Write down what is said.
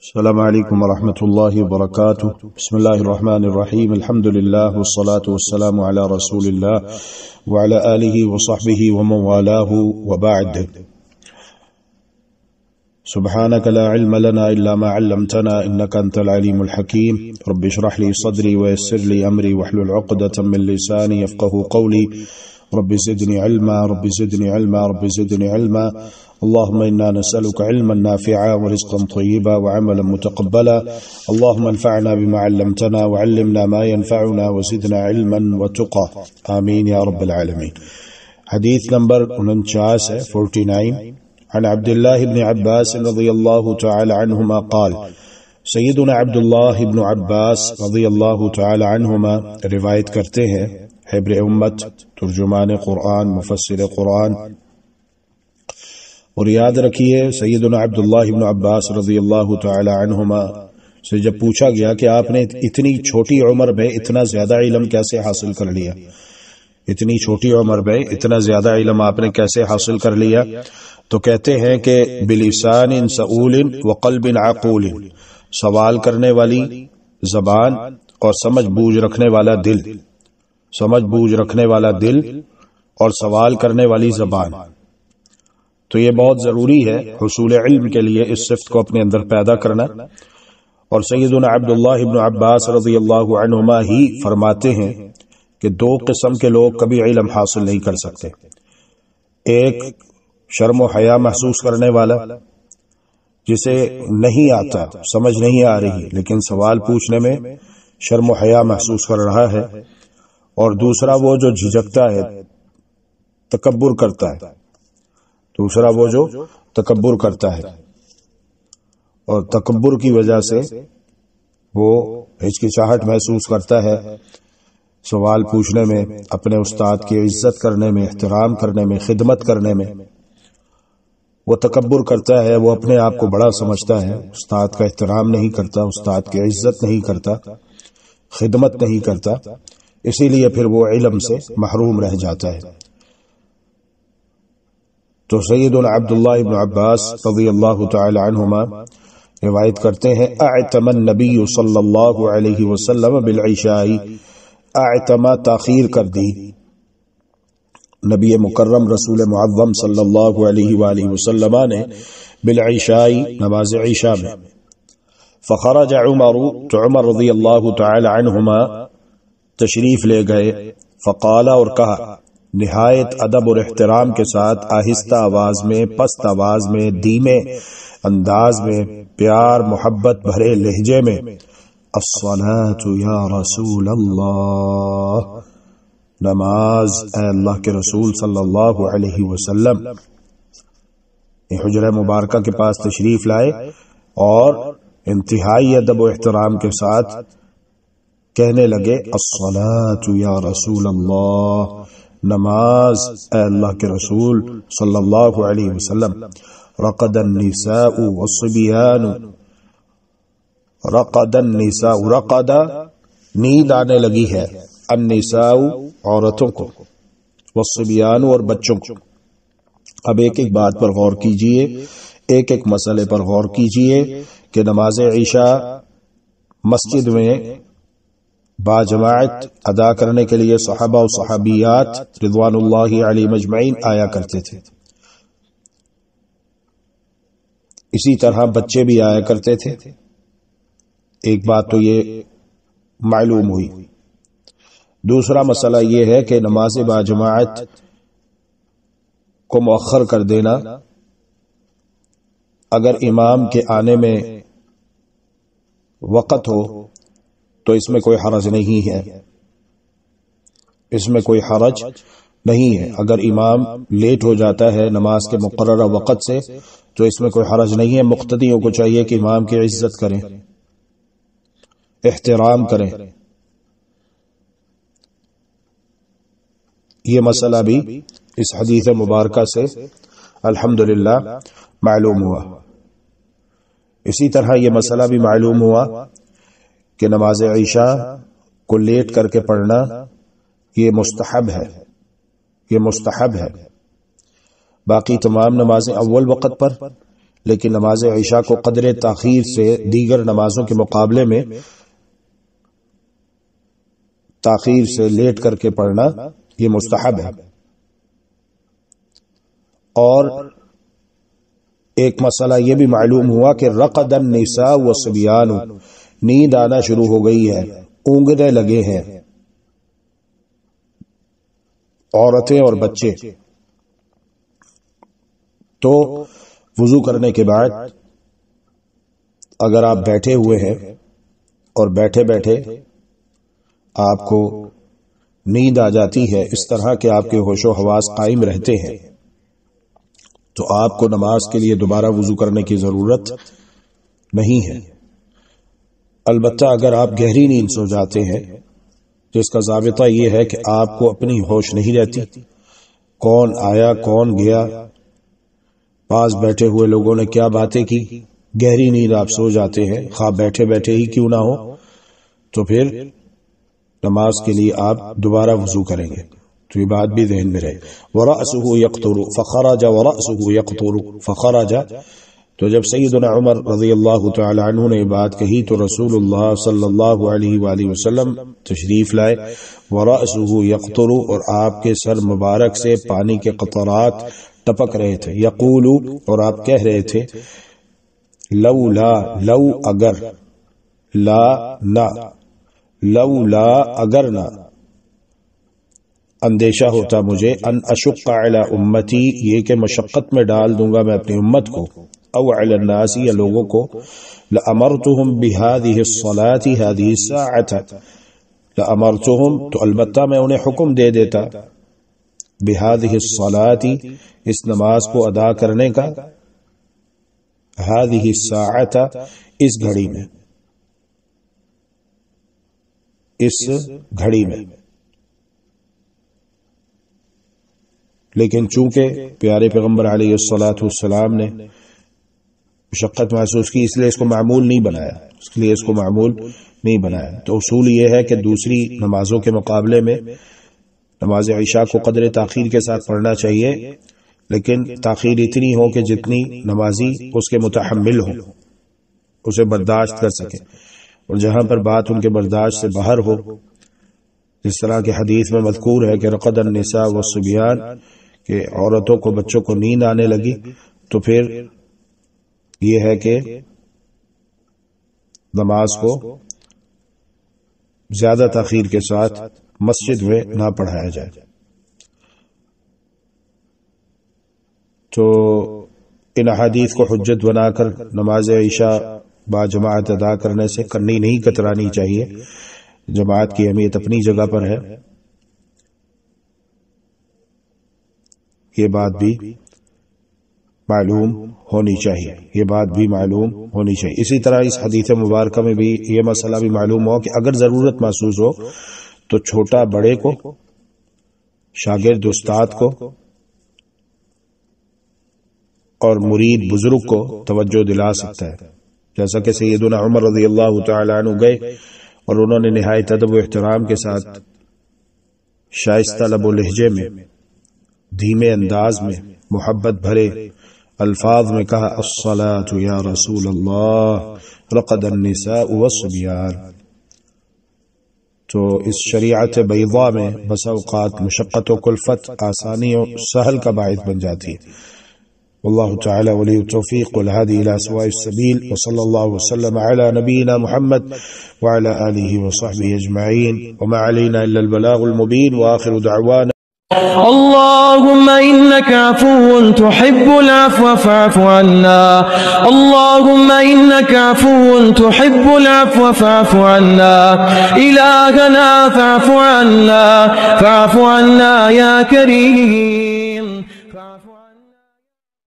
السلام علیکم ورحمۃ اللہ وبرکاتہ۔ بسم اللہ الرحمن الرحیم، الحمد للہ والصلاة والسلام علی رسول اللہ وعلی آلہ وصحبہ ومن والاه وبعد۔ سبحانک لا علم لنا الا ما علمتنا انک انت العلیم الحکیم۔ رب اشرح لی صدری ویسر لی امری واحلل عقدۃ من لسانی یفقهوا قولی۔ رب زدنی علما رب زدنی علما رب زدنی علما۔ اللهم إنا نسألك علما نافعا ورزقا طيبا وعملا متقبلا، اللهم انفعنا بما علمتنا وعلمنا ما ينفعنا وزدنا علما وتقى، آمين يا رب العالمين۔ حدیث نمبر 49 ہے 49، عن عبد الله بن عباس رضی اللہ تعالی عنہما قال، سیدنا عبداللہ بن عباس رضی اللہ تعالی عنہما روایت کرتے ہیں، حبر امت، ترجمان قرآن، مفسر قرآن۔ اور یاد رکھیے سیدنا عبداللہ بن عباس رضی اللہ تعالی عنہما سے جب پوچھا گیا کہ آپ نے اتنی چھوٹی عمر میں اتنا زیادہ علم کیسے حاصل کر لیا، اتنی چھوٹی عمر میں اتنا زیادہ علم آپ نے کیسے حاصل کر لیا، تو کہتے ہیں کہ بلسان سؤول وقلب عقول، سوال کرنے والی زبان اور سمجھ بوجھ رکھنے والا دل، سمجھ بوجھ رکھنے والا دل اور سوال کرنے والی زبان۔ تو یہ بہت ضروری ہے حصول علم کے لیے اس صفت کو اپنے اندر پیدا کرنا۔ اور سیدنا عبداللہ بن عباس رضی اللہ عنہما ہی فرماتے ہیں کہ دو قسم کے لوگ کبھی علم حاصل نہیں کر سکتے، ایک شرم و حیا محسوس کرنے والا جسے نہیں آتا، سمجھ نہیں آ رہی، لیکن سوال پوچھنے میں شرم و حیا محسوس کر رہا ہے، اور دوسرا وہ جو جھجکتا ہے، تکبر کرتا ہے، دوسرا وہ جو تکبر کرتا ہے اور تکبر کی وجہ سے وہ ہچکچاہٹ محسوس کرتا ہے سوال پوچھنے میں، اپنے استاد کی عزت کرنے میں، احترام کرنے میں، خدمت کرنے میں۔ وہ تکبر کرتا ہے، وہ اپنے آپ کو بڑا سمجھتا ہے، استاد کا احترام نہیں کرتا، استاد کی عزت نہیں کرتا، خدمت نہیں کرتا، اسی لیے پھر وہ علم سے محروم رہ جاتا ہے۔ تو سیدنا عبداللہ بن عباس رضی اللہ تعالی عنہما روایت کرتے ہیں، اعتم النبی صلی اللہ علیہ وسلم بالعشاء، اعتم تاخیر کر دی نبی مکرم رسول معظم صلی اللہ علیہ وآلہ وسلم نے بالعشاء، نماز عشاء میں۔ فخرج عمر، تو عمر رضی اللہ تعالی عنہما تشریف لے گئے، فقال، اور کہا نہایت ادب اور احترام کے ساتھ، آہستہ آواز میں، پست آواز میں، دھیمے انداز میں، پیار محبت بھرے لہجے میں، الصلاۃ یا رسول اللہ، نماز اے اللہ کے رسول صلی اللہ علیہ وسلم۔ حجرہ مبارکہ کے پاس تشریف لائے اور انتہائی ادب و احترام کے ساتھ کہنے لگے، الصلاۃ یا رسول اللہ، نماز اے اللہ کے رسول صلی اللہ علیہ وسلم۔ رقد النساء والصبیان، رقد النساء، رقد نیند آنے لگی ہے، النساء عورتوں کو، والصبیان اور بچوں کو۔ اب ایک ایک بات پر غور کیجئے، ایک ایک مسئلے پر غور کیجئے کہ نماز عشاء مسجد میں باجماعت ادا کرنے کے لیے صحابہ و صحابیات رضوان اللہ علیہ مجمعین آیا کرتے تھے، اسی طرح بچے بھی آیا کرتے تھے۔ ایک بات تو یہ معلوم ہوئی۔ دوسرا مسئلہ یہ ہے کہ نماز باجماعت کو مؤخر کر دینا، اگر امام کے آنے میں وقت ہو تو اس میں کوئی حرج نہیں ہے، اس میں کوئی حرج نہیں ہے۔ اگر امام لیٹ ہو جاتا ہے نماز کے مقررہ وقت سے تو اس میں کوئی حرج نہیں ہے۔ مقتدیوں کو چاہیے کہ امام کی عزت کریں، احترام کریں۔ یہ مسئلہ بھی اس حدیث مبارکہ سے الحمدللہ معلوم ہوا۔ اسی طرح یہ مسئلہ بھی معلوم ہوا کہ نماز عشاء کو لیٹ کر کے پڑھنا یہ مستحب ہے، یہ مستحب ہے۔ باقی تمام نمازیں اول وقت پر، لیکن نماز عشاء کو قدر تاخیر سے دیگر نمازوں کے مقابلے میں تاخیر سے لیٹ کر کے پڑھنا یہ مستحب ہے۔ اور ایک مسئلہ یہ بھی معلوم ہوا کہ رقد النساء والصبیان، نیند آنا شروع ہو گئی ہے، اونگنے لگے ہیں عورتیں اور بچے، تو وضو کرنے کے بعد اگر آپ بیٹھے ہوئے ہیں اور بیٹھے بیٹھے آپ کو نیند آ جاتی ہے، اس طرح کہ آپ کے ہوش و حواس قائم رہتے ہیں، تو آپ کو نماز کے لیے دوبارہ وضو کرنے کی ضرورت نہیں ہے۔ البتہ اگر آپ گہری نیند سو جاتے ہیں، جس کا ضابطہ یہ ہے کہ آپ کو اپنی ہوش نہیں رہتی، کون آیا کون گیا، پاس بیٹھے ہوئے لوگوں نے کیا باتیں کی، گہری نیند آپ سو جاتے ہیں، خواہ بیٹھے بیٹھے ہی کیوں نہ ہو، تو پھر نماز کے لیے آپ دوبارہ وضو کریں گے۔ تو یہ بات بھی ذہن میں رہے۔ وَرَأْسُهُ يَقْطُرُ فَخَرَجَ وَرَأْسُهُ يَقْطُرُ فَخَرَجَ، تو جب سیدنا عمر رضی اللہ تعالی عنہ نے بات کہی تو رسول اللہ صلی اللہ علیہ وآلہ وسلم تشریف لائے، وَرَأْسُهُ يَقْطُرُ، اور آپ کے سر مبارک سے پانی کے قطرات ٹپک رہے تھے، یقول، اور آپ کہہ رہے تھے، لولا، لو اگر، لا نہ، لولا اگر نہ، اندیشہ ہوتا مجھے، ان اشق علی امتی، یہ کہ مشقت میں ڈال دوں گا میں اپنی امت کو، او علی الناس، یا لوگوں کو، لامرتهم بهذه الصلاة هذه الساعة، لامرتهم، تو البتہ میں انہیں حکم دے دیتا، بهذه الصلاة، اس نماز کو ادا کرنے کا، هذه الساعة، اس گھڑی میں، اس گھڑی میں۔ لیکن چونکہ پیارے پیغمبر علیہ الصلاۃ والسلام نے مشقت محسوس کی، اس لیے اس کو معمول نہیں بنایا، اس کے لیے اس کو معمول نہیں بنایا۔ تو اصول یہ ہے کہ دوسری نمازوں کے مقابلے میں نماز عشاء کو قدر تاخیر کے ساتھ پڑھنا چاہیے، لیکن تاخیر اتنی ہو کہ جتنی نمازی اس کے متحمل ہو، اسے برداشت کر سکے، اور جہاں پر بات ان کے برداشت سے باہر ہو، جس طرح کہ حدیث میں مذکور ہے کہ رقد النساء والصبیان، کہ عورتوں کو بچوں کو نیند آنے لگی، تو پھر یہ ہے کہ نماز کو زیادہ تاخیر کے ساتھ مسجد میں نہ پڑھایا جائے۔ تو ان احادیث کو حجت بنا کر نماز عشاء با جماعت ادا کرنے سے کنی نہیں کترانی چاہیے، جماعت کی اہمیت اپنی جگہ پر ہے، یہ بات بھی معلوم ہونی چاہیے، یہ بات بھی معلوم ہونی چاہیے۔ اسی طرح اس حدیث مبارکہ میں بھی یہ مسئلہ بھی معلوم ہو کہ اگر ضرورت محسوس ہو تو چھوٹا بڑے کو، شاگرد استاد کو، اور مرید بزرگ کو توجہ دلا سکتا ہے، جیسا کہ سیدنا عمر رضی اللہ تعالی عنہ گئے اور انہوں نے نہایت ادب و احترام کے ساتھ شائستہ لب و لہجے میں، دھیمے انداز میں، محبت بھرے الفاظ میں کہا، الصلاۃ یا رسول اللہ رقد النساء والصبیان۔ تو اس شریعت بیضاء میں بسا اوقات مشقت و کلفت آسانی و سہل کا باعث بن جاتی ہے۔ واللہ تعالی ولی التوفیق والہادی الی سواء السبیل، وصلی اللہ وسلم علی نبینا محمد وعلی آلہ وصحبہ اجمعین، وما علینا الا البلاغ المبین، وآخر دعوانا اللهم إنك عفو تحب العفو فاعف عنا، اللهم إنك عفو تحب العفو فاعف عنا، إلهنا فاعف عنا، فاعف عنا يا كريم۔